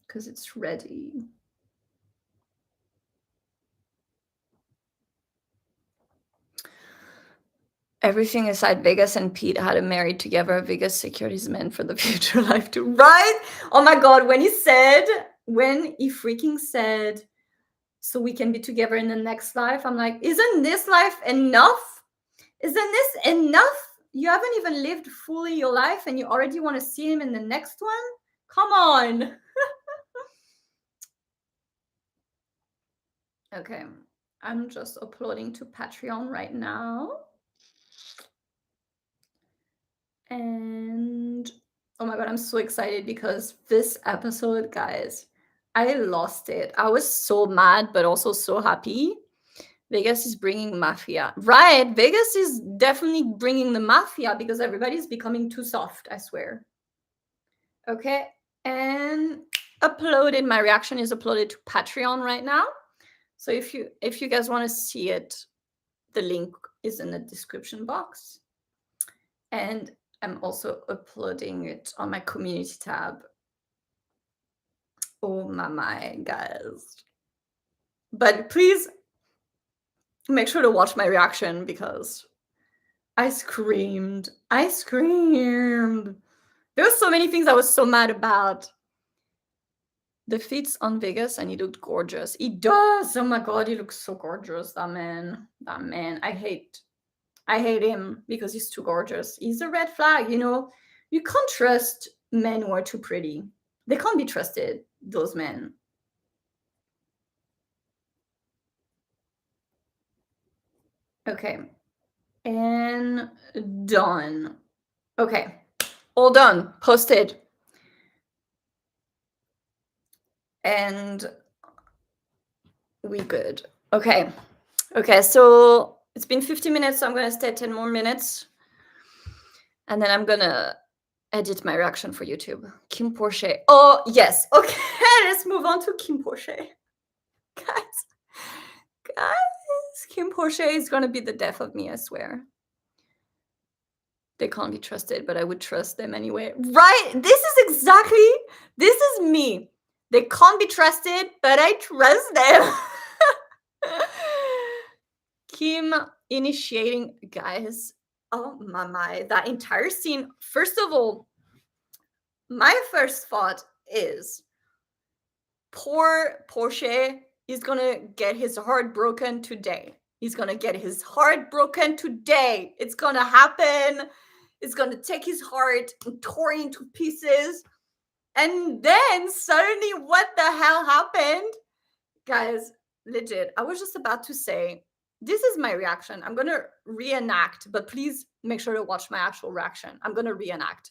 Because it's ready. Everything aside, Vegas and Pete had a married together. Vegas secured his man for the future life too. Right? Oh my God, when he freaking said, so we can be together in the next life, I'm like, isn't this life enough? Isn't this enough? You haven't even lived fully your life and you already want to see him in the next one? Come on. Okay, I'm just uploading to Patreon right now. And oh my God, I'm so excited because this episode, guys, I lost it. I was so mad, but also so happy. Vegas is bringing mafia. Right, Vegas is definitely bringing the mafia because everybody's becoming too soft, I swear. Okay, and uploaded. My reaction is uploaded to Patreon right now. So if you guys want to see it, the link is in the description box. And I'm also uploading it on my community tab. Oh my guys. But please make sure to watch my reaction because I screamed. There were so many things I was so mad about. The fits on Vegas and he looked gorgeous. He does. Oh my God, he looks so gorgeous. That man. I hate him because he's too gorgeous. He's a red flag, you know. You can't trust men who are too pretty. They can't be trusted, those men. Okay. And done. Okay. All done. Posted. And we good. Okay. Okay, so it's been 50 minutes, so I'm going to stay 10 more minutes. And then I'm going to edit my reaction for YouTube. KINNPORSCHE. Oh, yes. Okay, let's move on to KINNPORSCHE. Guys, KINNPORSCHE is going to be the death of me, I swear. They can't be trusted, but I would trust them anyway. Right? This is me. They can't be trusted, but I trust them. Kim initiating, guys. Oh my, that entire scene. First of all, my first thought is poor Porsche He's gonna get his heart broken today. He's gonna get his heart broken today. It's gonna happen. It's gonna take his heart and tore into pieces. And then suddenly, what the hell happened? Guys, legit, I was just about to say, this is my reaction. I'm gonna reenact, but please make sure to watch my actual reaction. I'm gonna reenact.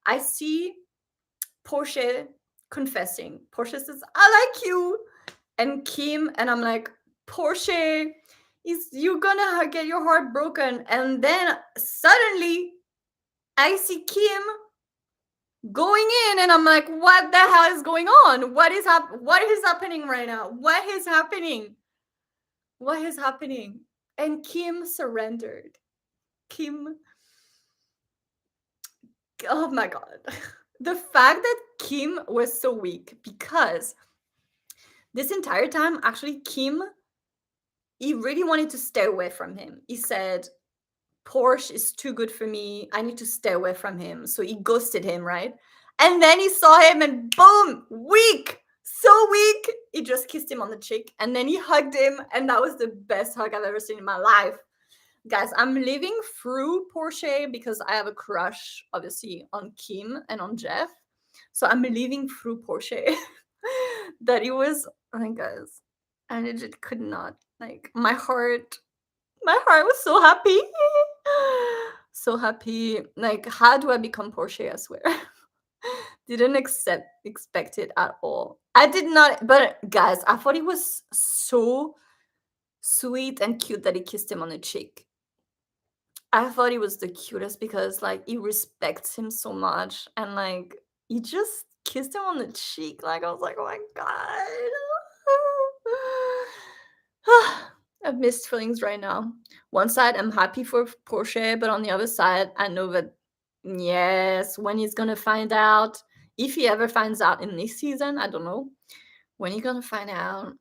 I see Porsche confessing. Porsche says, I like you. And Kim, and I'm like, Porsche, you're gonna get your heart broken. And then suddenly I see Kim going in, and I'm like, what the hell is going on? What is happening right now? What is happening? What is happening? And Kim surrendered. Kim, oh my god. The fact that Kim was so weak, because this entire time, actually, Kim, he really wanted to stay away from him. He said, Porsche is too good for me. I need to stay away from him. So he ghosted him, right? And then he saw him and boom, weak, so weak. He just kissed him on the cheek and then he hugged him. And that was the best hug I've ever seen in my life. Guys, I'm living through Porsche because I have a crush, obviously, on Kim and on Jeff. So I'm living through Porsche. That it was, oh, guys, I legit could not. Like, my heart was so happy. So happy. Like, how do I become Porsche? I swear. Didn't expect it at all. I did not, but guys, I thought it was so sweet and cute that he kissed him on the cheek. I thought he was the cutest because, like, he respects him so much, and like, he just kissed him on the cheek. Like, I was like, oh my god. I have mixed feelings right now. One side, I'm happy for Porsche, but on the other side, I know that, yes, when he's gonna find out, if he ever finds out in this season, I don't know, when he's gonna find out,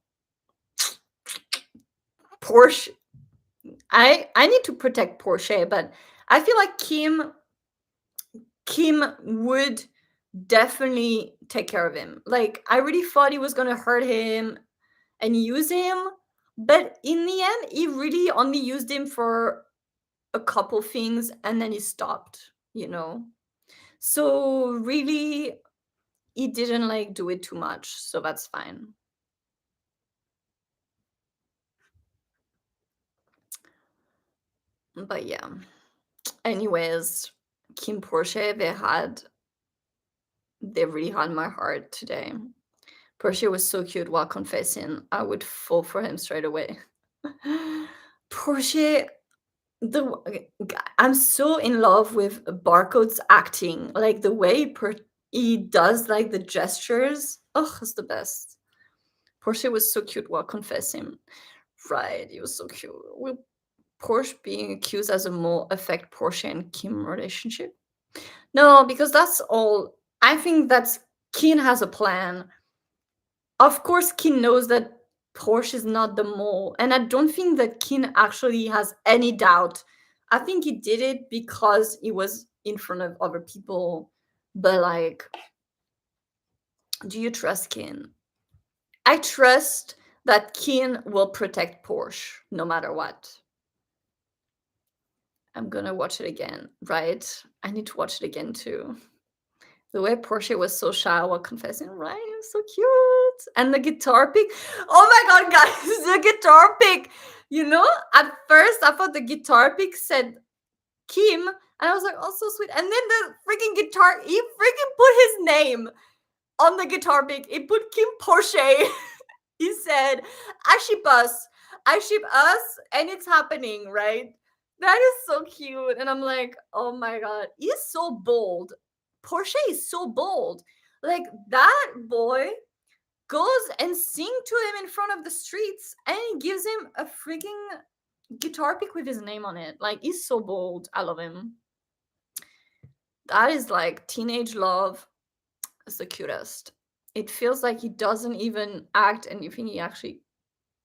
Porsche, I need to protect Porsche, but I feel like Kim would definitely take care of him. Like, I really thought he was gonna hurt him and use him, but in the end, he really only used him for a couple things and then he stopped, you know? So really, he didn't like do it too much, so that's fine. But yeah. Anyways, Kim Porsche, they really had my heart today. Porsche was so cute while confessing. I would fall for him straight away. Porsche, I'm so in love with Barcode's acting. Like, the way he does, like, the gestures. Oh, it's the best. Porsche was so cute while confessing. Right, he was so cute. Will Porsche being accused as a mole affect Porsche and Kim relationship? No, because that's all. I think that's Kin has a plan. Of course, Kin knows that Porsche is not the mole, and I don't think that Kin actually has any doubt. I think he did it because he was in front of other people. But like, do you trust Kin? I trust that Kin will protect Porsche no matter what. I'm gonna watch it again, right? I need to watch it again too. The way Porsche was so shy while confessing, right? It was so cute. And the guitar pick. Oh my god, guys, the guitar pick. You know, at first I thought the guitar pick said Kim, and I was like, oh, so sweet. And then the freaking guitar, he freaking put his name on the guitar pick. He put Kim Porsche. He said, I ship us, and it's happening, right? That is so cute. And I'm like, oh my god, he's so bold. Porsche is so bold. Like, that boy goes and sing to him in front of the streets and he gives him a freaking guitar pick with his name on it. Like, he's so bold. I love him. That is like teenage love. It's the cutest. It feels like he doesn't even act anything. He actually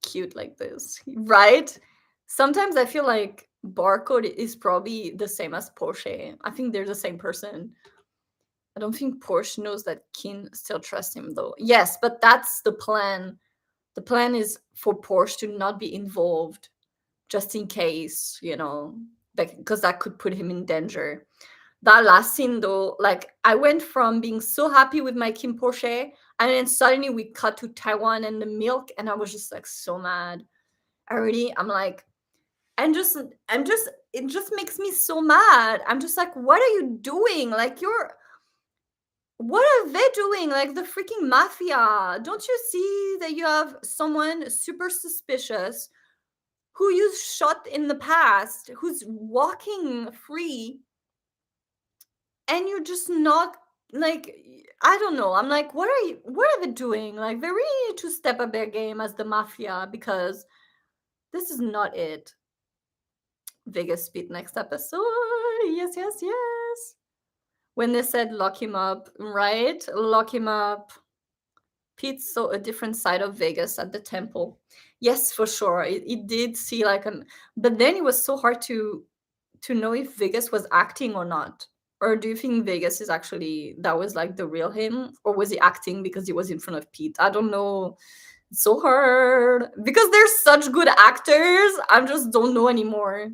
cute like this, right? Sometimes I feel like Barcode is probably the same as Porsche. I think they're the same person. I don't think Porsche knows that Kin still trusts him, though. Yes, but that's the plan. The plan is for Porsche to not be involved, just in case, because that could put him in danger. That last scene, though, like I went from being so happy with my KINNPORSCHE, and then suddenly we cut to Taiwan and the milk, and I was just like so mad. I'm like, and it just makes me so mad. I'm just like, what are you doing? Like, what are they doing? Like the freaking mafia. Don't you see that you have someone super suspicious who you shot in the past, who's walking free, and you're just not like, I don't know. I'm like, what are they doing? Like, they really need to step up their game as the mafia, because this is not it. Vegas Speed next episode. Yes, yes, yes. When they said lock him up, right? Lock him up. Pete saw a different side of Vegas at the temple. Yes, for sure. It did see like but then it was so hard to know if Vegas was acting or not. Or do you think Vegas is actually, that was like the real him? Or was he acting because he was in front of Pete? I don't know. It's so hard. Because they're such good actors, I just don't know anymore.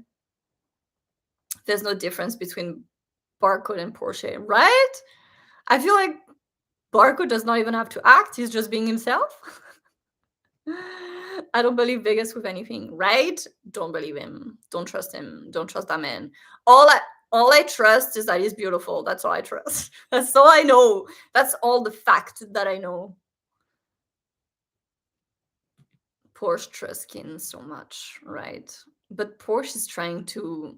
There's no difference between Barcode and Porsche, right? I feel like Barcode does not even have to act. He's just being himself. I don't believe Vegas with anything, right? Don't believe him. Don't trust him. Don't trust that man. All I trust is that he's beautiful. That's all I trust. That's all I know. That's all the fact that I know. Porsche trusts Kin so much, right? But Porsche is trying to,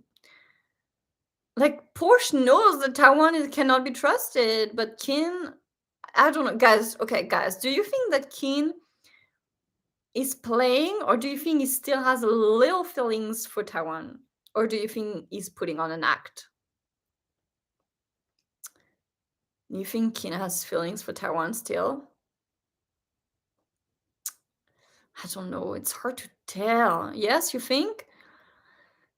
like, Porsche knows that Taiwan cannot be trusted, but Kin, I don't know, guys. Okay, guys, do you think that Kin is playing, or do you think he still has little feelings for Taiwan, or do you think he's putting on an act? You think Kin has feelings for Taiwan still? I don't know. It's hard to tell. Yes, you think?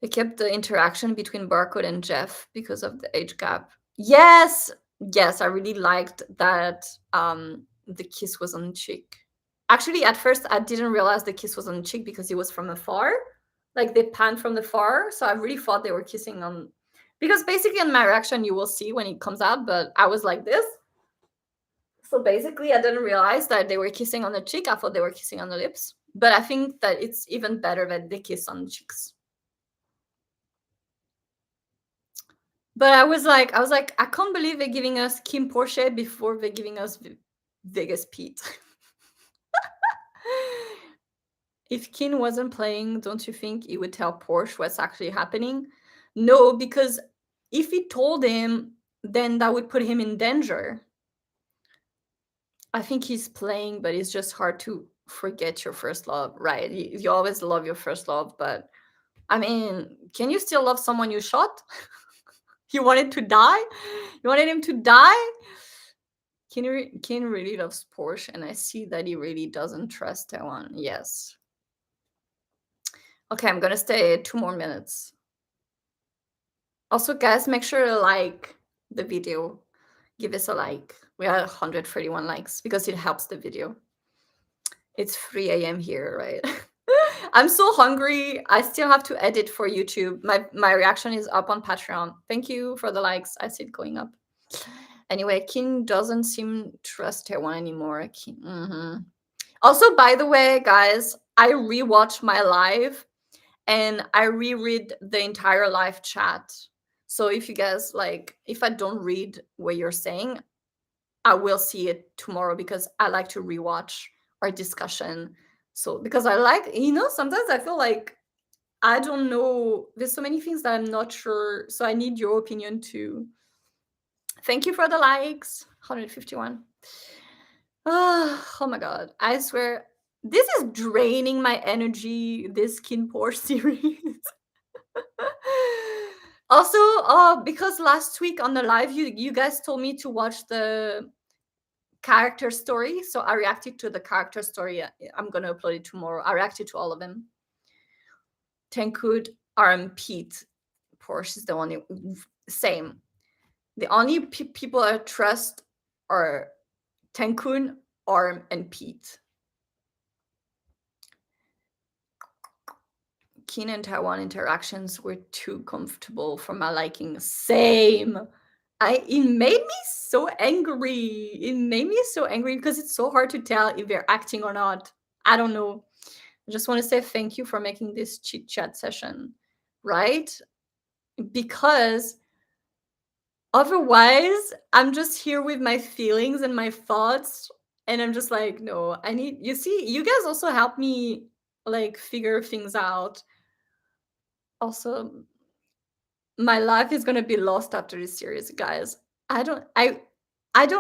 They kept the interaction between Barcode and Jeff because of the age gap. Yes, yes, I really liked that the kiss was on the cheek. Actually, at first, I didn't realize the kiss was on the cheek because it was from afar. Like, they panned from the far, so I really thought they were kissing on... Because basically, on my reaction, you will see when it comes out, but I was like this. So basically, I didn't realize that they were kissing on the cheek. I thought they were kissing on the lips. But I think that it's even better that they kiss on the cheeks. But I was like, I can't believe they're giving us KINNPORSCHE before they're giving us Vegas Pete. If Kin wasn't playing, don't you think he would tell Porsche what's actually happening? No, because if he told him, then that would put him in danger. I think he's playing, but it's just hard to forget your first love, right? You always love your first love, but I mean, can you still love someone you shot? You wanted to die? You wanted him to die? Kin really loves Porsche, and I see that he really doesn't trust Taiwan. Yes. Okay, I'm gonna stay 2 more minutes. Also, guys, make sure to like the video. Give us a like. We are 131 likes because it helps the video. It's 3 a.m. here, right? I'm so hungry. I still have to edit for YouTube. My reaction is up on Patreon. Thank you for the likes. I see it going up. Anyway, Kin doesn't seem to trust Taiwan anymore. Also, by the way, guys, I rewatched my live and I reread the entire live chat. So if you guys like, if I don't read what you're saying, I will see it tomorrow because I like to rewatch our discussion. So because I like, sometimes I feel like I don't know. There's so many things that I'm not sure. So I need your opinion too. Thank you for the likes. 151. Oh my god. I swear this is draining my energy, this KINNPORSCHE series. Also, because last week on the live, you guys told me to watch the character story, so I reacted to the character story. I'm gonna upload it tomorrow. I reacted to all of them. Tankut, RM, Pete, Porsche is the only same. The only people I trust are Tankun, Arm, and Pete. Kin and Taiwan interactions were too comfortable for my liking. Same. It made me so angry. It made me so angry because it's so hard to tell if they're acting or not. I don't know. I just want to say thank you for making this chit chat session, right? Because otherwise, I'm just here with my feelings and my thoughts, and I'm just like, no, you see, you guys also help me like figure things out. Also, my life is gonna be lost after this series, guys. I don't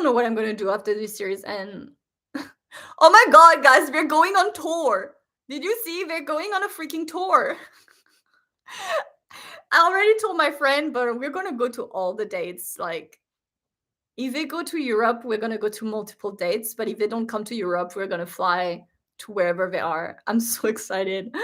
know what I'm gonna do after this series. And oh my god, guys, we're going on tour. Did you see? We're going on a freaking tour. I already told my friend, but we're gonna go to all the dates. Like, if they go to Europe, we're gonna go to multiple dates. But if they don't come to Europe, we're gonna fly to wherever they are. I'm so excited.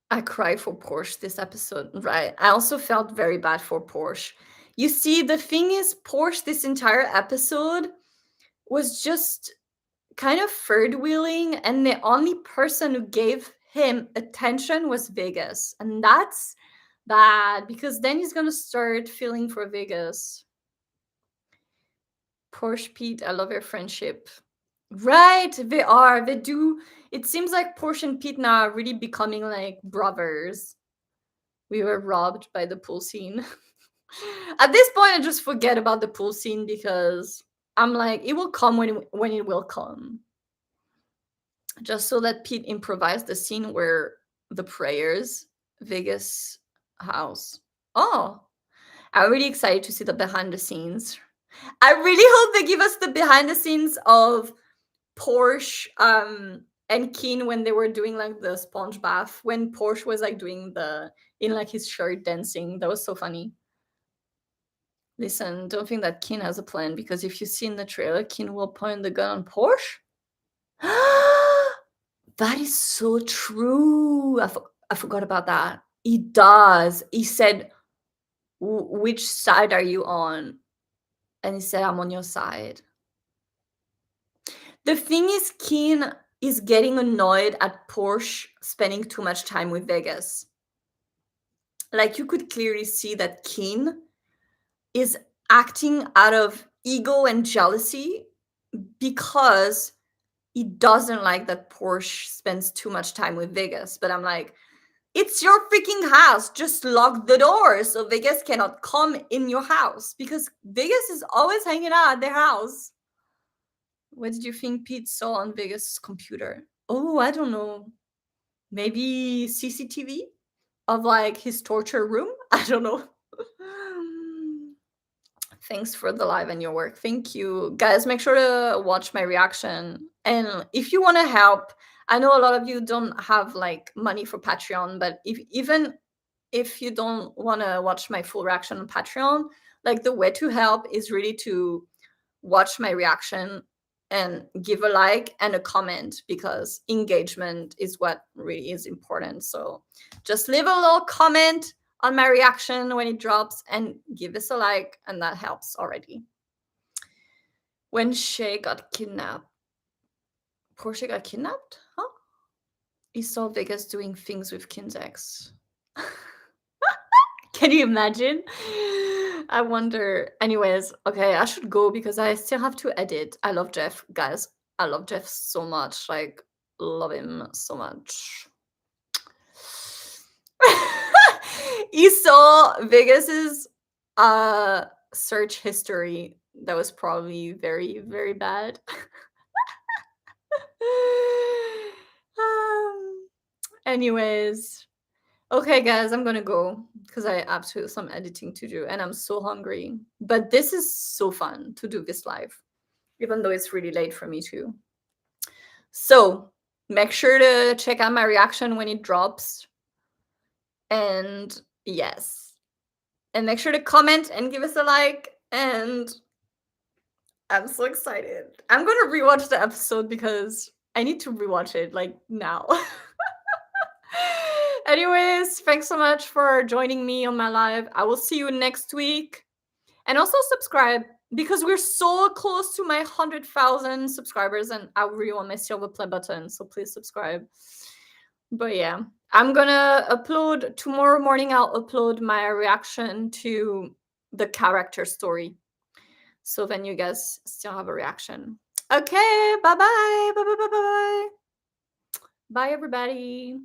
I cried for Porsche this episode, right? I also felt very bad for Porsche. You see, the thing is, Porsche this entire episode was just kind of third wheeling, and the only person who gave him attention was Vegas. And that's bad because then he's gonna start feeling for Vegas. Porsche Pete, I love your friendship. Right, they are. They do. It seems like Porsche and Pete now are really becoming like brothers. We were robbed by the pool scene. At this point, I just forget about the pool scene because I'm like, it will come when it will come. Just so that Pete improvised the scene where the prayers, Vegas house. Oh, I'm really excited to see the behind the scenes. I really hope they give us the behind the scenes of Porsche and Keen when they were doing like the sponge bath, when Porsche was like doing in like his shirt dancing. That was so funny. Listen, don't think that Keen has a plan, because if you see in the trailer, Keen will point the gun on Porsche. That is so true. I forgot about that. He does. He said, which side are you on? And he said, I'm on your side. The thing is, Keen is getting annoyed at Porsche spending too much time with Vegas. Like, you could clearly see that Keen is acting out of ego and jealousy because he doesn't like that Porsche spends too much time with Vegas. But I'm like, it's your freaking house. Just lock the door so Vegas cannot come in your house, because Vegas is always hanging out at their house. What did you think Pete saw on Vegas' computer? Oh, I don't know. Maybe CCTV of like his torture room? I don't know. Thanks for the live and your work. Thank you. Guys, make sure to watch my reaction. And if you want to help, I know a lot of you don't have like money for Patreon, but even if you don't want to watch my full reaction on Patreon, like the way to help is really to watch my reaction and give a like and a comment, because engagement is what really is important. So just leave a little comment on my reaction when it drops and give us a like, and that helps already. When Shay got kidnapped, Porsche got kidnapped? Huh? He saw Vegas doing things with Kin's ex. Can you imagine? I wonder. Anyways, okay, I should go because I still have to edit. I love Jeff, guys. I love Jeff so much. Like, love him so much. You saw Vegas's search history. That was probably very, very bad. Anyways, okay, guys, I'm gonna go because I absolutely some editing to do, and I'm so hungry. But this is so fun to do this live, even though it's really late for me too. So make sure to check out my reaction when it drops. And yes, and make sure to comment and give us a like. And I'm so excited. I'm gonna rewatch the episode because I need to rewatch it like now. Anyways, thanks so much for joining me on my live. I will see you next week. And also subscribe because we're so close to my 100,000 subscribers and I really want my silver play button, so please subscribe. But yeah, I'm gonna upload tomorrow morning. I'll upload my reaction to the character story, so then you guys still have a reaction. Okay, bye bye, bye bye bye bye bye, bye everybody.